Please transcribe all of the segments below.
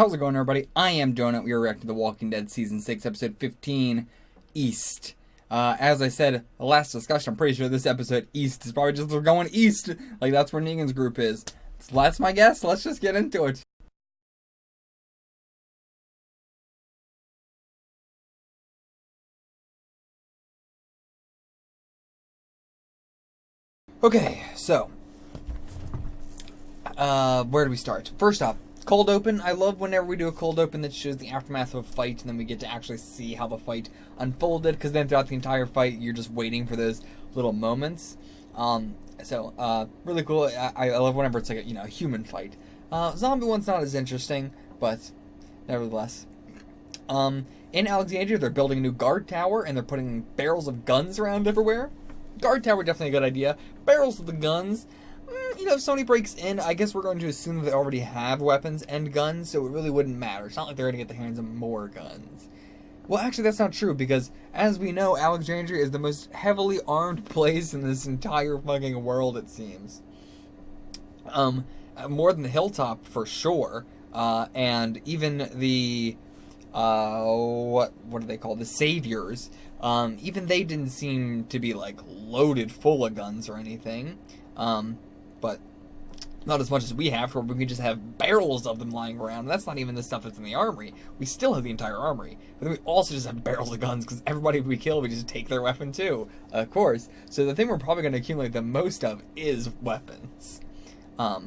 How's it going, everybody? I am Donut. We are reacting to The Walking Dead Season 6, Episode 15, East. As I said, the last discussion, I'm pretty sure this episode, East, is probably just they're going east. Like, that's where Negan's group is. So that's my guess. Let's just get into it. Okay, so, where do we start? First off, cold open. I love whenever we do a cold open that shows the aftermath of a fight, and then we get to actually see how the fight unfolded, because then throughout the entire fight, you're just waiting for those little moments. Really cool. I love whenever it's like a human fight. Zombie one's not as interesting, but nevertheless. In Alexandria, they're building a new guard tower, and they're putting barrels of guns around everywhere. Guard tower, definitely a good idea. Barrels of the guns. If Sony breaks in, I guess we're going to assume that they already have weapons and guns, so it really wouldn't matter. It's not like they're going to get their hands on more guns. Well, actually, that's not true, because, as we know, Alexandria is the most heavily armed place in this entire fucking world, it seems. More than the Hilltop, for sure. And even the, what do they call, the Saviors, even they didn't seem to be, like, loaded full of guns or anything. But not as much as we have, where we can just have barrels of them lying around. That's not even the stuff that's in the armory. We still have the entire armory. But then we also just have barrels of guns, because everybody we kill, we just take their weapon too, of course. So the thing we're probably going to accumulate the most of is weapons. But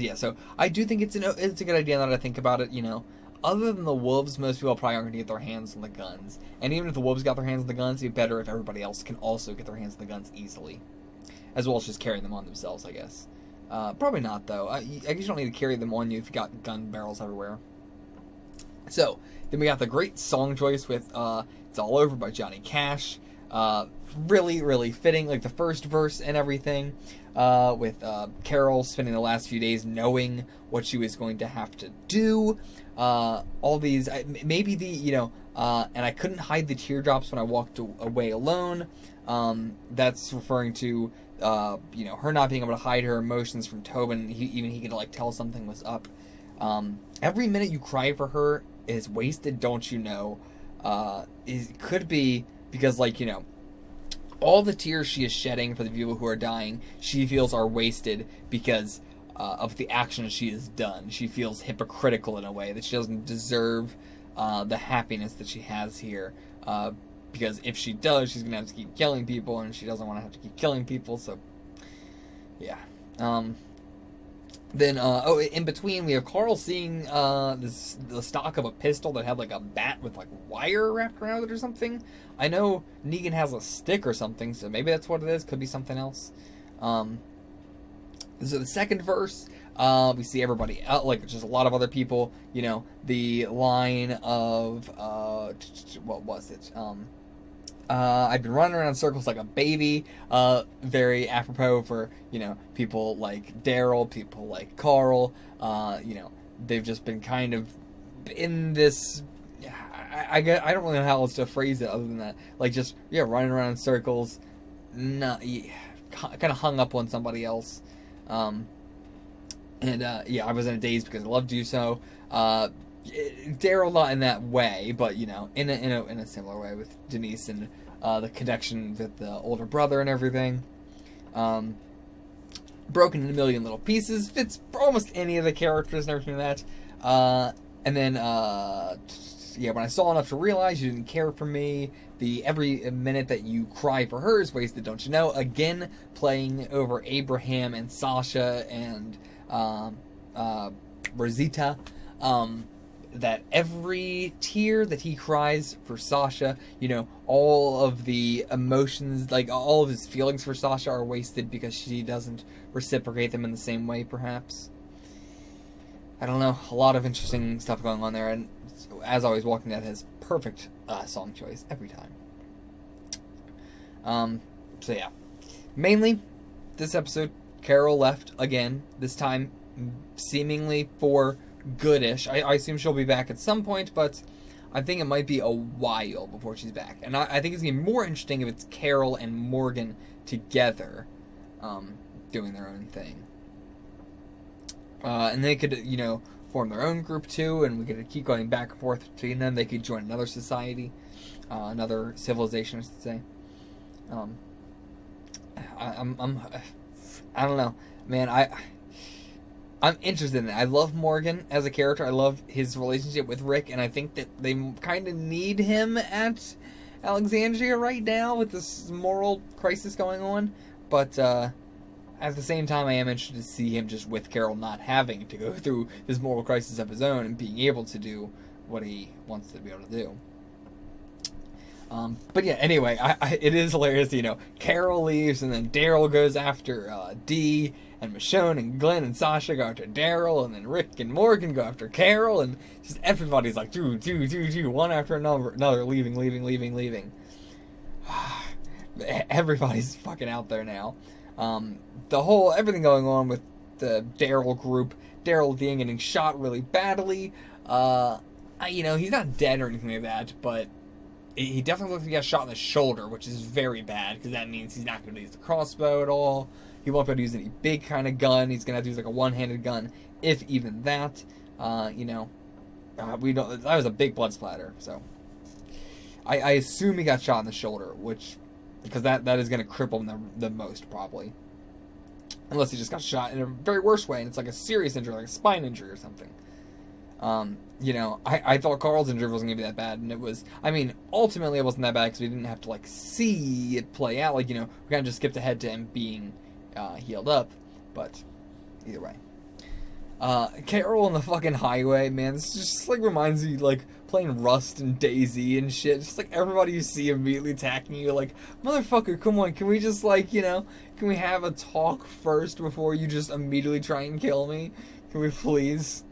yeah, so I do think it's a good idea now that I think about it, Other than the wolves, most people probably aren't going to get their hands on the guns. And even if the wolves got their hands on the guns, it'd be better if everybody else can also get their hands on the guns easily. As well as just carrying them on themselves, I guess. Probably not, though. I guess you don't need to carry them on you if you got gun barrels everywhere. So, then we got the great song choice with It's All Over by Johnny Cash. Really, really fitting, like the first verse and everything. With Carol spending the last few days knowing what she was going to have to do. All these, maybe the, and I couldn't hide the teardrops when I walked away alone. That's referring to, her not being able to hide her emotions from Tobin. He could, like, tell something was up. Every minute you cry for her is wasted, don't you know? It could be because, like, all the tears she is shedding for the people who are dying, she feels are wasted because of the actions she has done. She feels hypocritical in a way, that she doesn't deserve the happiness that she has here. Because if she does, she's going to have to keep killing people, and she doesn't want to have to keep killing people, so, yeah. Then, in between, we have Carl seeing the stock of a pistol that had, like, a bat with, like, wire wrapped around it or something. I know Negan has a stick or something, so maybe that's what it is. Could be something else. So the second verse, we see everybody out, like, just a lot of other people, the line of, what was it? I've been running around in circles like a baby, very apropos for, people like Daryl, people like Carl, they've just been kind of in this, I don't really know how else to phrase it other than that, like, just, running around in circles, kind of hung up on somebody else, I was in a daze because I loved you so, Daryl not in that way, but in a similar way with Denise and the connection with the older brother and everything. Broken in a million little pieces, fits for almost any of the characters and everything like that. And then when I saw enough to realize you didn't care for me, every minute that you cry for her is wasted, don't you know? Again, playing over Abraham and Sasha and Rosita. That every tear that he cries for Sasha, all of the emotions, like all of his feelings for Sasha are wasted because she doesn't reciprocate them in the same way, perhaps. I don't know, a lot of interesting stuff going on there, and as always, Walking Dead has perfect song choice every time. So yeah. Mainly, this episode, Carol left again, this time seemingly for goodish. I assume she'll be back at some point, but I think it might be a while before she's back. And I think it's going to be more interesting if it's Carol and Morgan together doing their own thing. And they could, form their own group too, and we could keep going back and forth between them. They could join another society, another civilization, I should say. I don't know, man. I'm interested in it. I love Morgan as a character. I love his relationship with Rick, and I think that they kind of need him at Alexandria right now with this moral crisis going on. But at the same time, I am interested to see him just with Carol not having to go through this moral crisis of his own and being able to do what he wants to be able to do. But yeah, anyway, it is hilarious, Carol leaves and then Daryl goes after Dee, and Michonne and Glenn and Sasha go after Daryl, and then Rick and Morgan go after Carol, and just everybody's like, one after another, leaving. Everybody's fucking out there now. Everything going on with the Daryl group, Daryl being getting shot really badly, he's not dead or anything like that, but he definitely looks like he got shot in the shoulder, which is very bad, because that means he's not going to use the crossbow at all. He won't be able to use any big kind of gun. He's going to have to use like a one-handed gun, if even that. We don't. That was a big blood splatter, so I assume he got shot in the shoulder, because that is going to cripple him the most, probably. Unless he just got shot in a very worse way, and it's like a serious injury, like a spine injury or something. I thought Carl's injury wasn't going to be that bad, and it was, ultimately it wasn't that bad because we didn't have to, see it play out. We kind of just skipped ahead to him being healed up, but either way. Carol on the fucking highway, man, this just, reminds me, playing Rust and Daisy and shit. Just, everybody you see immediately attacking you, motherfucker, come on, can we just, can we have a talk first before you just immediately try and kill me? Can we please?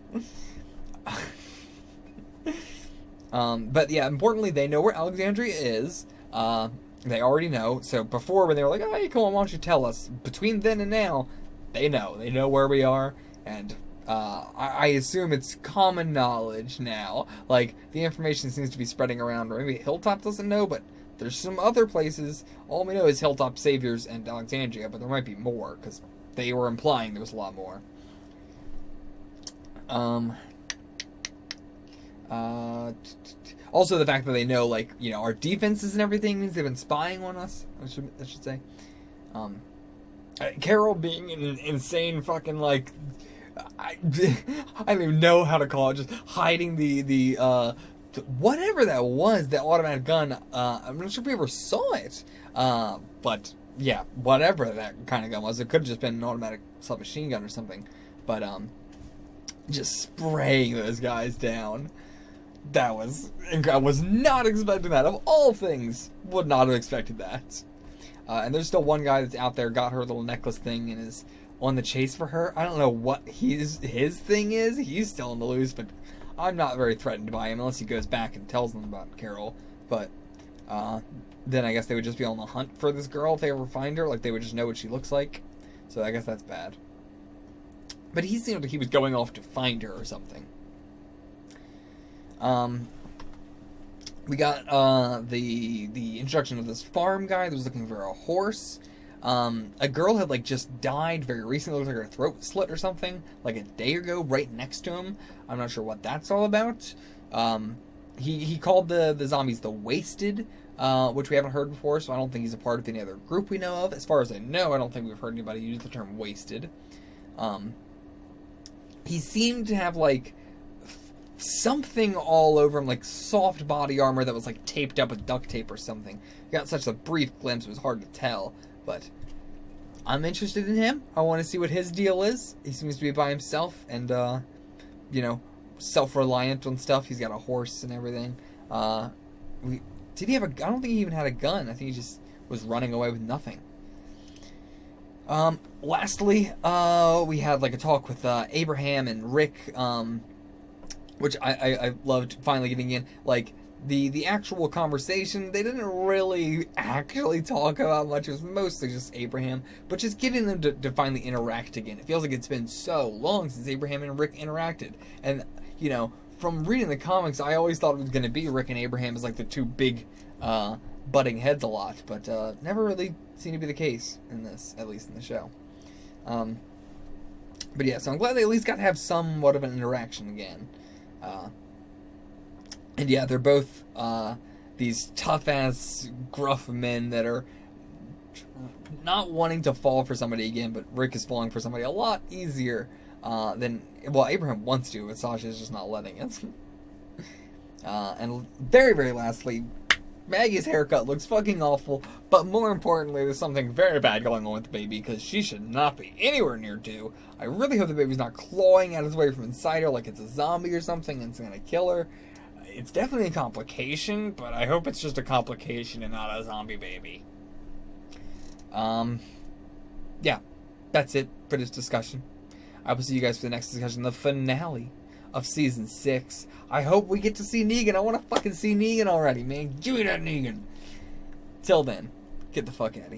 But yeah, importantly, they know where Alexandria is. They already know. So before, when they were like, "Oh, hey, come on, why don't you tell us?" Between then and now, they know. They know where we are, and I assume it's common knowledge now. The information seems to be spreading around. Or maybe Hilltop doesn't know, but there's some other places. All we know is Hilltop, Saviors, and Alexandria, but there might be more because they were implying there was a lot more. Also the fact that they know, our defenses and everything means they've been spying on us, I should say. Carol being an insane fucking, I don't even know how to call it, just hiding the whatever that was, that automatic gun. I'm not sure if we ever saw it. But, yeah, whatever that kind of gun was. It could have just been an automatic submachine gun or something. But, just spraying those guys down. That was... I was not expecting that. Of all things, would not have expected that. And there's still one guy that's out there, got her little necklace thing, and is on the chase for her. I don't know what his thing is. He's still in the loose, but I'm not very threatened by him unless he goes back and tells them about Carol. But then I guess they would just be on the hunt for this girl if they ever find her. They would just know what she looks like. So I guess that's bad. But he seemed like he was going off to find her or something. We got the introduction of this farm guy that was looking for a horse. A girl had just died very recently. It looked like her throat slit or something, a day ago, right next to him. I'm not sure what that's all about. He called the zombies the Wasted, which we haven't heard before, so I don't think he's a part of any other group we know of. As far as I know, I don't think we've heard anybody use the term Wasted. He seemed to have something all over him, soft body armor that was taped up with duct tape or something. We got such a brief glimpse, it was hard to tell, but I'm interested in him. I want to see what his deal is. He seems to be by himself and, self-reliant on stuff. He's got a horse and everything. Did he have I don't think he even had a gun. I think he just was running away with nothing. Lastly, we had a talk with Abraham and Rick, which I loved finally getting in. The actual conversation, they didn't really actually talk about much. It was mostly just Abraham, but just getting them to finally interact again. It feels like it's been so long since Abraham and Rick interacted. And, from reading the comics, I always thought it was going to be Rick and Abraham as the two big butting heads a lot, but never really seemed to be the case in this, at least in the show. But yeah, so I'm glad they at least got to have somewhat of an interaction again. And yeah, they're both these tough-ass, gruff men that are not wanting to fall for somebody again, but Rick is falling for somebody a lot easier than... Well, Abraham wants to, but Sasha's just not letting it. And very, very lastly, Maggie's haircut looks fucking awful, but more importantly, there's something very bad going on with the baby, because she should not be anywhere near due. I really hope the baby's not clawing at its way from inside her like it's a zombie or something and it's gonna kill her. It's definitely a complication, but I hope it's just a complication and not a zombie baby. Yeah, that's it for this discussion. I will see you guys for the next discussion, the finale of Season 6. I hope we get to see Negan. I want to fucking see Negan already, man. Give me that Negan. Till then, get the fuck out of here.